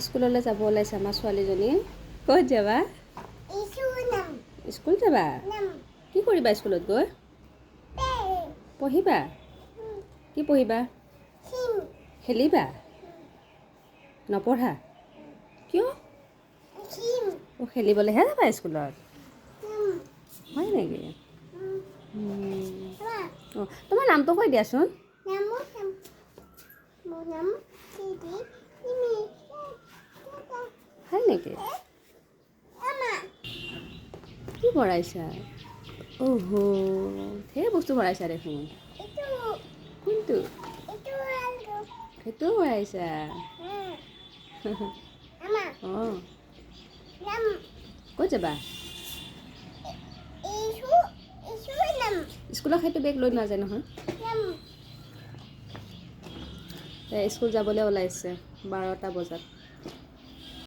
স্কুললৈ যাব ওলাইছে আমাৰ ছোৱালীজনী। ক'ত যাবা? স্কুল যাবা? কি কৰিবা স্কুলত গৈ? পঢ়িবা? কি পঢ়িবা? খেলিবা? নপঢ়া? কিয়? অঁ, খেলিবলৈহে যাবা স্কুলত? হয় নেকি? অঁ, তোমাৰ নামটো কৈ দিয়াচোন। হয় নেকি? কি ভৰাইছা? অহ' ঢেৰ বস্তু ভৰাইছা দেখোন। কোনটো? সেইটোও ভৰাইছা। অঁ, ক'ত যাবা? স্কুলৰ সেইটো বেগ লৈ নাযায় নহয়। স্কুল যাবলৈ ওলাইছে 12টা বজাত।